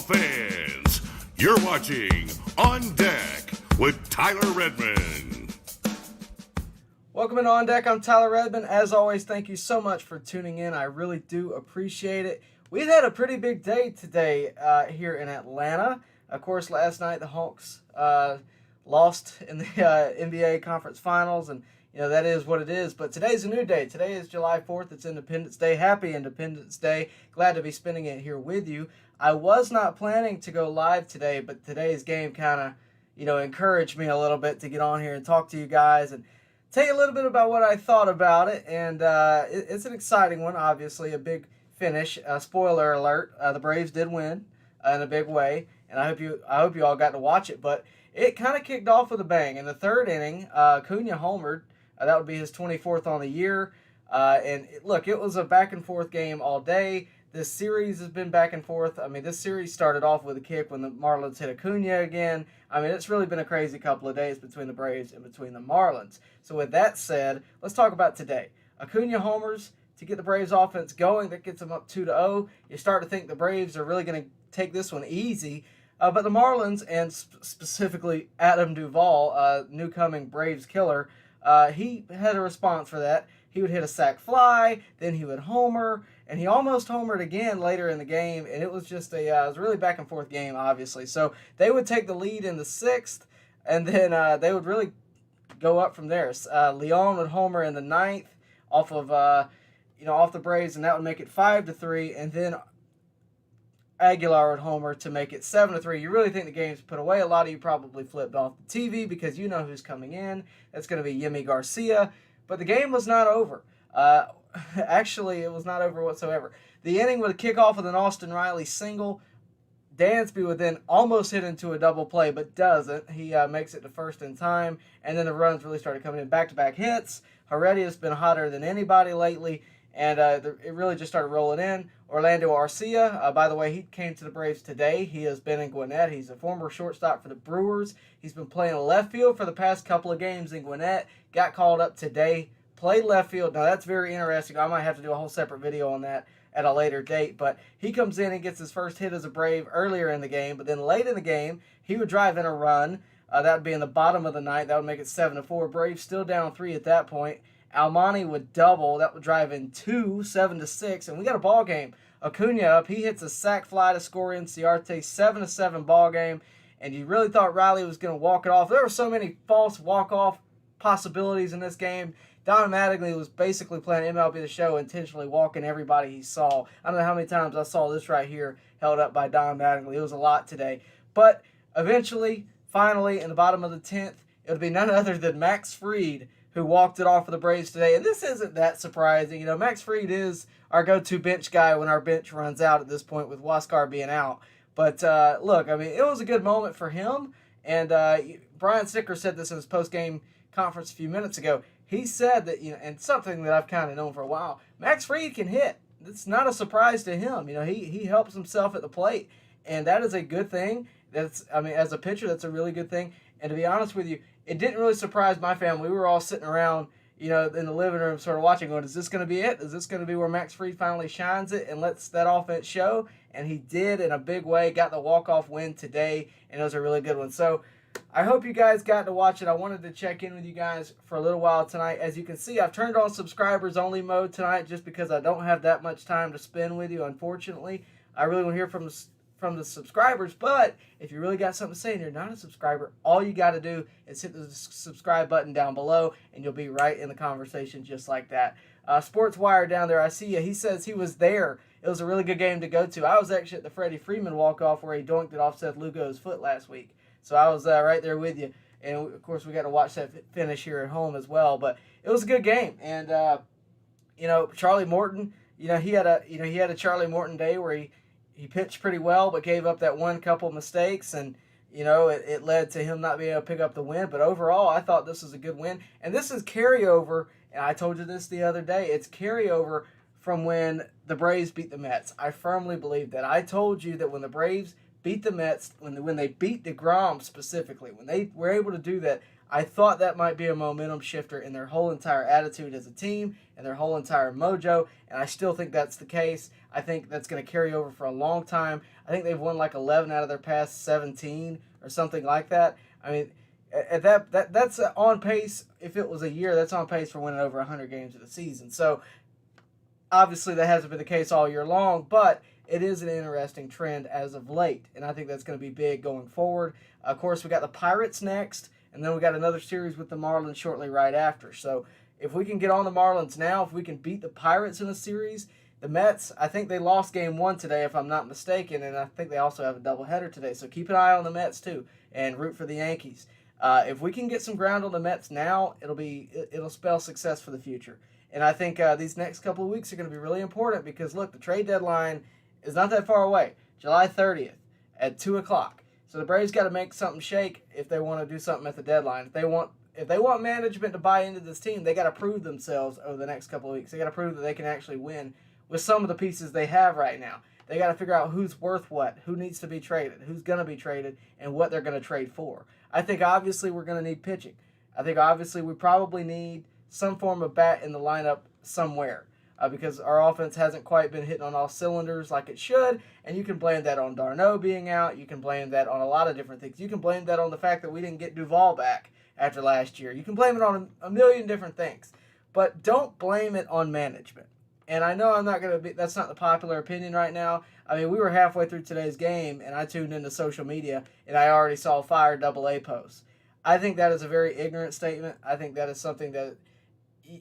fans. You're watching On Deck with Tyler Redmond. Welcome to On Deck. I'm Tyler Redmond. As always, thank you so much for tuning in. I really do appreciate it. We've had a pretty big day today here in Atlanta. Of course, last night the Hawks lost in the NBA Conference Finals, and that is what it is. But today's a new day. Today is July 4th. It's Independence Day. Happy Independence Day. Glad to be spending it here with you. I was not planning to go live today, but today's game kind of, encouraged me a little bit to get on here and talk to you guys and tell you a little bit about what I thought about it. And it's an exciting one, obviously, a big finish. Spoiler alert, the Braves did win in a big way, and I hope you all got to watch it. But it kind of kicked off with a bang. In the third inning, Acuña homered. That would be his 24th on the year. It was a back-and-forth game all day. This series has been back and forth. This series started off with a kick when the Marlins hit Acuña again. It's really been a crazy couple of days between the Braves and between the Marlins. So with that said, let's talk about today. Acuña homers to get the Braves offense going. That gets them up 2-0. You start to think the Braves are really going to take this one easy. But the Marlins, and specifically Adam Duvall, new-coming Braves killer, he had a response for that. He would hit a sac fly, then he would homer, and he almost homered again later in the game, and it was just it was a really back-and-forth game, obviously. So they would take the lead in the sixth, and then they would really go up from there. Leon would homer in the ninth off of, off the Braves, and that would make it 5-3, and then Aguilar would homer to make it 7-3. You really think the game's put away. A lot of you probably flipped off the TV because you know who's coming in. That's going to be Yimi Garcia. But the game was not over. Actually, it was not over whatsoever. The inning would kick off with an Austin Riley single. Dansby would then almost hit into a double play, but doesn't. He makes it to first in time, and then the runs really started coming in. Back-to-back hits. Heredia's been hotter than anybody lately, and it really just started rolling in. Orlando Arcia, by the way, he came to the Braves today. He has been in Gwinnett. He's a former shortstop for the Brewers. He's been playing left field for the past couple of games in Gwinnett. Got called up today, played left field. Now, that's very interesting. I might have to do a whole separate video on that at a later date. But he comes in and gets his first hit as a Brave earlier in the game. But then late in the game, he would drive in a run. That would be in the bottom of the ninth. That would make it 7-4. Braves still down 3 at that point. Almani would double. That would drive in 2, 7-6. And we got a ball game. Acuña up. He hits a sac fly to score Inciarte. 7-7 ball game. And you really thought Riley was going to walk it off. There were so many false walk-off possibilities in this game. Don Mattingly was basically playing MLB The Show, intentionally walking everybody he saw. I don't know how many times I saw this right here held up by Don Mattingly. It was a lot today. But eventually, finally, in the bottom of the 10th, it would be none other than Max Fried who walked it off for the Braves today. And this isn't that surprising. Max Fried is our go-to bench guy when our bench runs out at this point with Huascar being out. But look, it was a good moment for him. And Brian Sicker said this in his post-game conference a few minutes ago. He said that, and something that I've kind of known for a while, Max Fried can hit. It's not a surprise to him. He helps himself at the plate, and that is a good thing. As a pitcher, that's a really good thing. And to be honest with you, it didn't really surprise my family. We were all sitting around, in the living room sort of watching, going, is this going to be it? Is this going to be where Max Fried finally shines it and lets that offense show? And he did in a big way, got the walk-off win today, and it was a really good one. So I hope you guys got to watch it. I wanted to check in with you guys for a little while tonight. As you can see, I've turned on subscribers-only mode tonight just because I don't have that much time to spend with you, unfortunately. I really want to hear from the subscribers, but if you really got something to say and you're not a subscriber, all you got to do is hit the subscribe button down below, and you'll be right in the conversation just like that. Sports Wire down there, I see you. He says he was there. It was a really good game to go to. I was actually at the Freddie Freeman walk-off where he donked it off Seth Lugo's foot last week. So I was right there with you. And, of course, we got to watch that finish here at home as well. But it was a good game. And, Charlie Morton, he had a Charlie Morton day where he pitched pretty well but gave up that one couple mistakes. And, it led to him not being able to pick up the win. But overall, I thought this was a good win. And this is carryover. And I told you this the other day. It's carryover from when the Braves beat the Mets. I firmly believe that. I told you that when the Braves beat the Mets, when they beat DeGrom specifically, when they were able to do that, I thought that might be a momentum shifter in their whole entire attitude as a team and their whole entire mojo, and I still think that's the case. I think that's going to carry over for a long time. I think they've won like 11 out of their past 17 or something like that. I mean, at that's on pace. If it was a year, that's on pace for winning over 100 games of the season. So obviously that hasn't been the case all year long, but it is an interesting trend as of late, and I think that's going to be big going forward. Of course, we got the Pirates next, and then we got another series with the Marlins shortly right after. So if we can get on the Marlins now, if we can beat the Pirates in a series, the Mets, I think they lost game 1 today if I'm not mistaken, and I think they also have a doubleheader today. So keep an eye on the Mets too, and root for the Yankees. If we can get some ground on the Mets now, it'll spell success for the future. And I think these next couple of weeks are going to be really important because, look, the trade deadline is not that far away, July 30th at 2 o'clock. So the Braves got to make something shake if they want to do something at the deadline. If they want management to buy into this team, they got to prove themselves over the next couple of weeks. They got to prove that they can actually win with some of the pieces they have right now. They got to figure out who's worth what, who needs to be traded, who's going to be traded, and what they're going to trade for. I think obviously we're going to need pitching. I think obviously we probably need some form of bat in the lineup somewhere. Because our offense hasn't quite been hitting on all cylinders like it should, and you can blame that on d'Arnaud being out. You can blame that on a lot of different things. You can blame that on the fact that we didn't get Duvall back after last year. You can blame it on a million different things, but don't blame it on management. And I know that's not the popular opinion right now. I mean, we were halfway through today's game, and I tuned into social media, and I already saw fire AA posts. I think that is a very ignorant statement. I think that is something that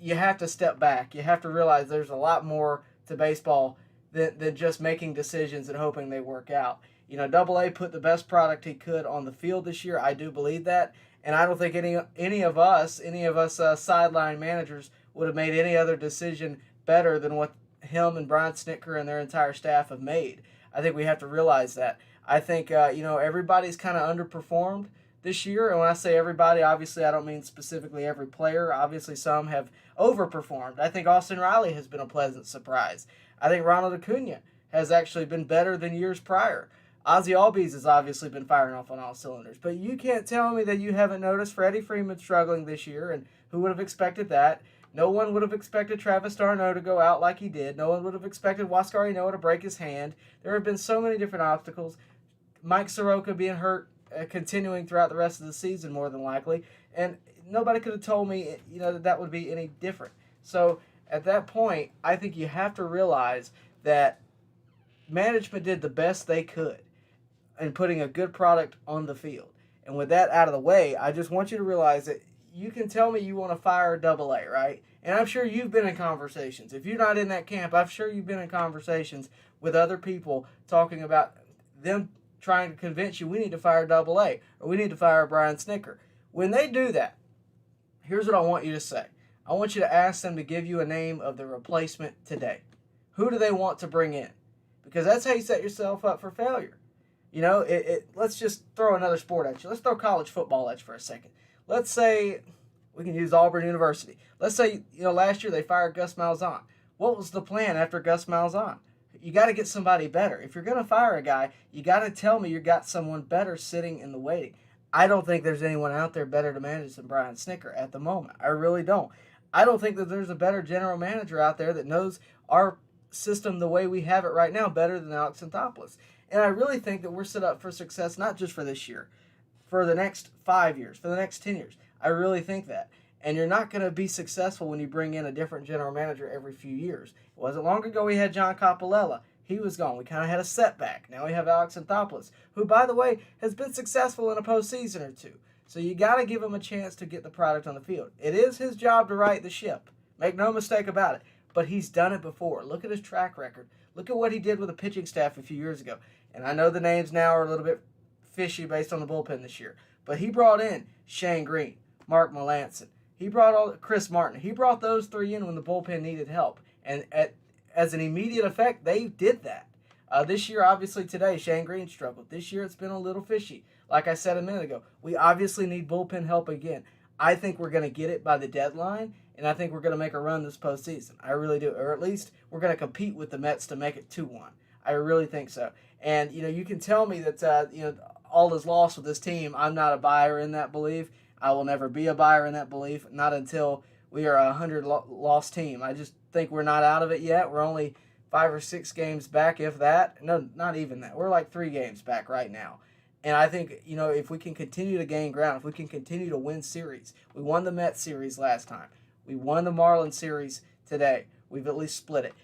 you have to step back. You have to realize there's a lot more to baseball than just making decisions and hoping they work out. You know, AA put the best product he could on the field this year. I do believe that. And I don't think any of us sideline managers would have made any other decision better than what him and Brian Snitker and their entire staff have made. I think we have to realize that. I think, everybody's kind of underperformed this year, and when I say everybody, obviously I don't mean specifically every player. Obviously some have overperformed. I think Austin Riley has been a pleasant surprise. I think Ronald Acuña has actually been better than years prior. Ozzie Albies has obviously been firing off on all cylinders. But you can't tell me that you haven't noticed Freddie Freeman struggling this year, and who would have expected that? No one would have expected Travis d'Arnaud to go out like he did. No one would have expected Huascar Ynoa to break his hand. There have been so many different obstacles. Mike Soroka being hurt, continuing throughout the rest of the season more than likely, and nobody could have told me that would be any different. So at that point, I think you have to realize that management did the best they could in putting a good product on the field. And with that out of the way, I just want you to realize that you can tell me you want to fire AA, right? And I'm sure you've been in conversations. If you're not in that camp, I'm sure you've been in conversations with other people talking about them trying to convince you we need to fire AA or we need to fire Brian Snitker. When they do that, here's what I want you to say. I want you to ask them to give you a name of the replacement today. Who do they want to bring in? Because that's how you set yourself up for failure. Let's just throw another sport at you. Let's throw college football at you for a second. Let's say we can use Auburn University. Let's say, last year they fired Gus Malzahn. What was the plan after Gus Malzahn? You got to get somebody better. If you're going to fire a guy, you got to tell me you got someone better sitting in the waiting. I don't think there's anyone out there better to manage than Brian Snitker at the moment. I really don't. I don't think that there's a better general manager out there that knows our system the way we have it right now better than Alex Anthopoulos. And I really think that we're set up for success, not just for this year, for the next 5 years, for the next 10 years. I really think that. And you're not going to be successful when you bring in a different general manager every few years. It wasn't long ago we had John Coppolella. He was gone. We kind of had a setback. Now we have Alex Anthopoulos, who, by the way, has been successful in a postseason or two. So you got to give him a chance to get the product on the field. It is his job to right the ship. Make no mistake about it. But he's done it before. Look at his track record. Look at what he did with the pitching staff a few years ago. And I know the names now are a little bit fishy based on the bullpen this year. But he brought in Shane Green, Mark Melancon. He brought Chris Martin. He brought those three in when the bullpen needed help. And as an immediate effect, they did that. This year, obviously today, Shane Green struggled. This year, it's been a little fishy. Like I said a minute ago, we obviously need bullpen help again. I think we're going to get it by the deadline, and I think we're going to make a run this postseason. I really do. Or at least we're going to compete with the Mets to make it 2-1. I really think so. And, you can tell me that, all is lost with this team. I'm not a buyer in that belief. I will never be a buyer in that belief, not until we are a 100-loss team. I just think we're not out of it yet. We're only 5 or 6 games back, if that. No, not even that. We're like 3 games back right now. And I think, if we can continue to gain ground, if we can continue to win series. We won the Mets series last time. We won the Marlins series today. We've at least split it.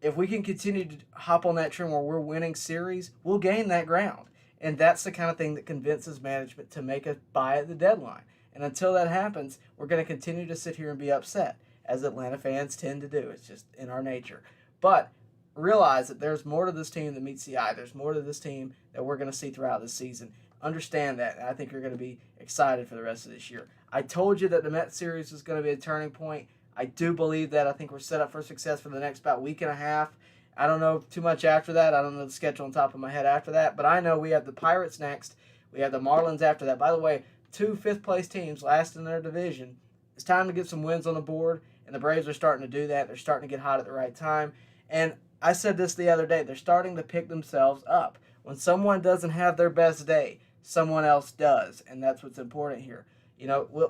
If we can continue to hop on that trend where we're winning series, we'll gain that ground. And that's the kind of thing that convinces management to make a buy at the deadline. And until that happens, we're going to continue to sit here and be upset, as Atlanta fans tend to do. It's just in our nature. But realize that there's more to this team than meets the eye. There's more to this team that we're going to see throughout this season. Understand that, and I think you're going to be excited for the rest of this year. I told you that the Mets series was going to be a turning point. I do believe that. I think we're set up for success for the next about week and a half. I don't know too much after that. I don't know the schedule on top of my head after that, but I know we have the Pirates next. We have the Marlins after that. By the way, 2 fifth-place teams last in their division. It's time to get some wins on the board, and the Braves are starting to do that. They're starting to get hot at the right time. And I said this the other day. They're starting to pick themselves up. When someone doesn't have their best day, someone else does, and that's what's important here.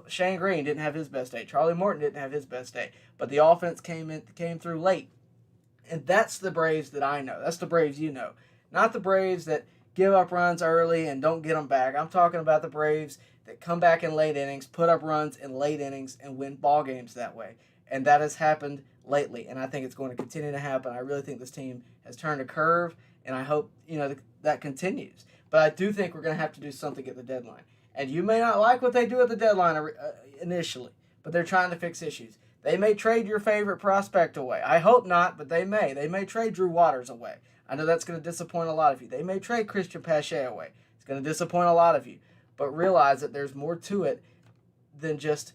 Shane Green didn't have his best day. Charlie Morton didn't have his best day. But the offense came through late. And that's the Braves that I know. That's the Braves you know. Not the Braves that give up runs early and don't get them back. I'm talking about the Braves that come back in late innings, put up runs in late innings, and win ball games that way. And that has happened lately, and I think it's going to continue to happen. I really think this team has turned a curve, and I hope that continues. But I do think we're going to have to do something at the deadline. And you may not like what they do at the deadline initially, but they're trying to fix issues. They may trade your favorite prospect away. I hope not, but they may. They may trade Drew Waters away. I know that's going to disappoint a lot of you. They may trade Christian Pache away. It's going to disappoint a lot of you. But realize that there's more to it than just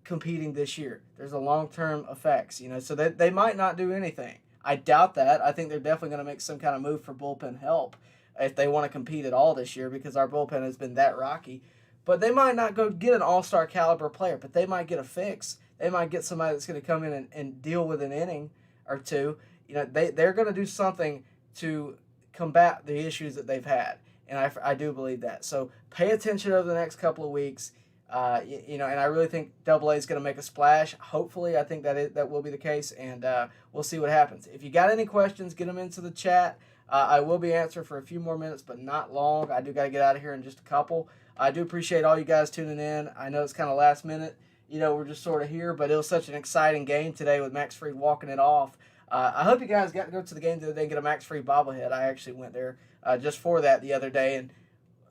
competing this year. There's a long-term effects, so they might not do anything. I doubt that. I think they're definitely going to make some kind of move for bullpen help if they want to compete at all this year, because our bullpen has been that rocky. But they might not go get an all-star caliber player, but they might get a fix. They might get somebody that's going to come in and deal with an inning or two. They're going to do something to combat the issues that they've had, and I do believe that. So pay attention over the next couple of weeks. And I really think Double A is going to make a splash. Hopefully, I think that will be the case, and we'll see what happens. If you got any questions, get them into the chat. I will be answering for a few more minutes, but not long. I do got to get out of here in just a couple. I do appreciate all you guys tuning in. I know it's kind of last minute. We're just sort of here, but it was such an exciting game today with Max Fried walking it off. I hope you guys got to go to the game the other day and get a Max Fried bobblehead. I actually went there just for that the other day, and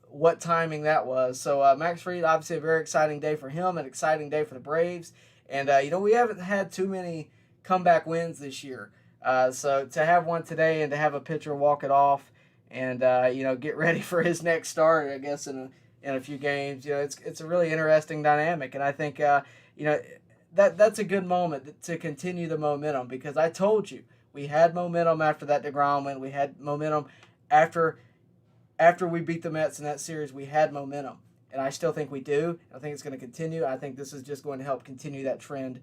what timing that was. So Max Fried, obviously a very exciting day for him, an exciting day for the Braves. And, we haven't had too many comeback wins this year. So to have one today and to have a pitcher walk it off and, get ready for his next start, I guess, in a few games, it's a really interesting dynamic. And I think, that's a good moment to continue the momentum, because I told you we had momentum after that DeGrom win. We had momentum after we beat the Mets in that series. We had momentum, and I still think we do. I think it's going to continue. I think this is just going to help continue that trend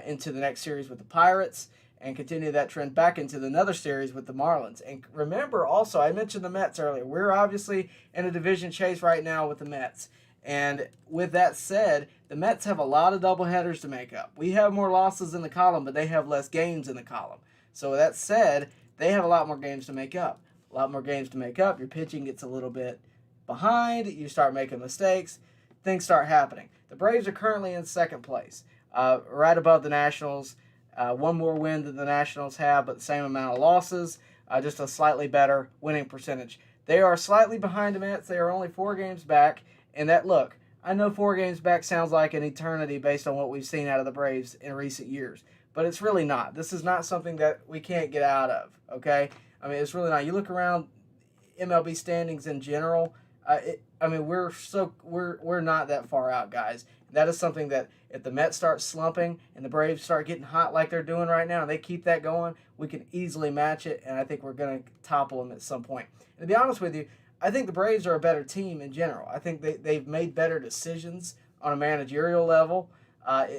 into the next series with the Pirates, and continue that trend back into another series with the Marlins. And remember also, I mentioned the Mets earlier. We're obviously in a division chase right now with the Mets. And with that said, the Mets have a lot of doubleheaders to make up. We have more losses in the column, but they have less games in the column. So with that said, they have a lot more games to make up. A lot more games to make up. Your pitching gets a little bit behind. You start making mistakes. Things start happening. The Braves are currently in second place, right above the Nationals. One more win than the Nationals have, but the same amount of losses. Just a slightly better winning percentage. They are slightly behind the Mets. They are only 4 games back. And look, I know 4 games back sounds like an eternity based on what we've seen out of the Braves in recent years. But it's really not. This is not something that we can't get out of, okay? I mean, it's really not. You look around MLB standings in general, we're not that far out, guys. That is something that if the Mets start slumping and the Braves start getting hot like they're doing right now, and they keep that going, we can easily match it, and I think we're going to topple them at some point. And to be honest with you, I think the Braves are a better team in general. I think they've made better decisions on a managerial level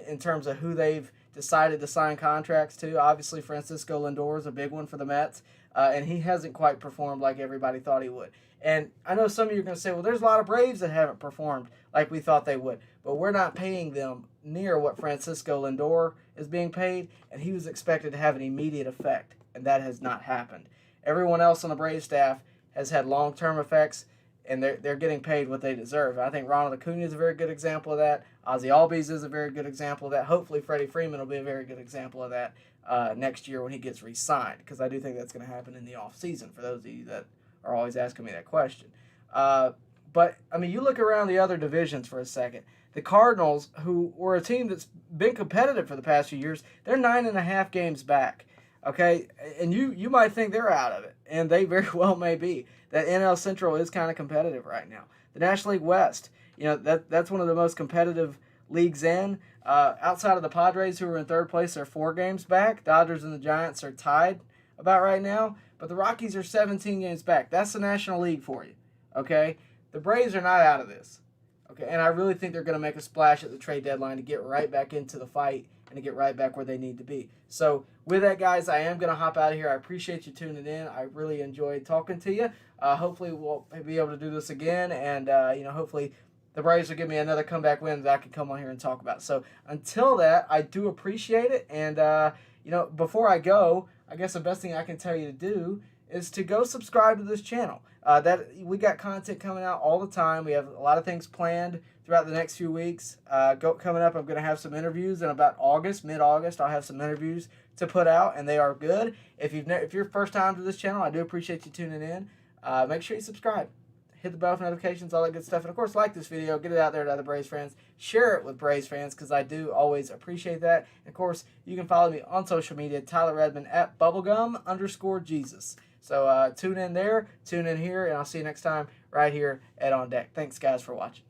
in terms of who they've decided to sign contracts to. Obviously, Francisco Lindor is a big one for the Mets, and he hasn't quite performed like everybody thought he would. And I know some of you are going to say, well, there's a lot of Braves that haven't performed like we thought they would. but we're not paying them near what Francisco Lindor is being paid, and he was expected to have an immediate effect, and that has not happened. Everyone else on the Braves staff has had long-term effects, and they're getting paid what they deserve. I think Ronald Acuña is a very good example of that. Ozzie Albies is a very good example of that. Hopefully Freddie Freeman will be a very good example of that next year when he gets re-signed, because I do think that's going to happen in the offseason, for those of you that are always asking me that question. But, I mean, you look around the other divisions for a second. The Cardinals, who were a team that's been competitive for the past few years, they're 9.5 games back. Okay, and you might think they're out of it, and they very well may be. That NL Central is kind of competitive right now. The National League West, that's one of the most competitive leagues in. Outside of the Padres, who are in third place, they're 4 games back. Dodgers and the Giants are tied about right now, but the Rockies are 17 games back. That's the National League for you. Okay, the Braves are not out of this. Okay, and I really think they're going to make a splash at the trade deadline to get right back into the fight and to get right back where they need to be. So with that, guys, I am going to hop out of here. I appreciate you tuning in. I really enjoyed talking to you. Hopefully we'll be able to do this again, and hopefully the Braves will give me another comeback win that I can come on here and talk about. So until that, I do appreciate it. And before I go, I guess the best thing I can tell you to do is to go subscribe to this channel. That we got content coming out all the time. We have a lot of things planned throughout the next few weeks. Coming up, I'm going to have some interviews in about mid-August. I'll have some interviews to put out, and they are good. If you're first time to this channel, I do appreciate you tuning in. Make sure you subscribe. Hit the bell for notifications, all that good stuff. And, of course, like this video. Get it out there to other Braves fans. Share it with Braves fans, because I do always appreciate that. And, of course, you can follow me on social media, Tyler Redmond, at bubblegum_Jesus. So tune in there, tune in here, and I'll see you next time right here at On Deck. Thanks, guys, for watching.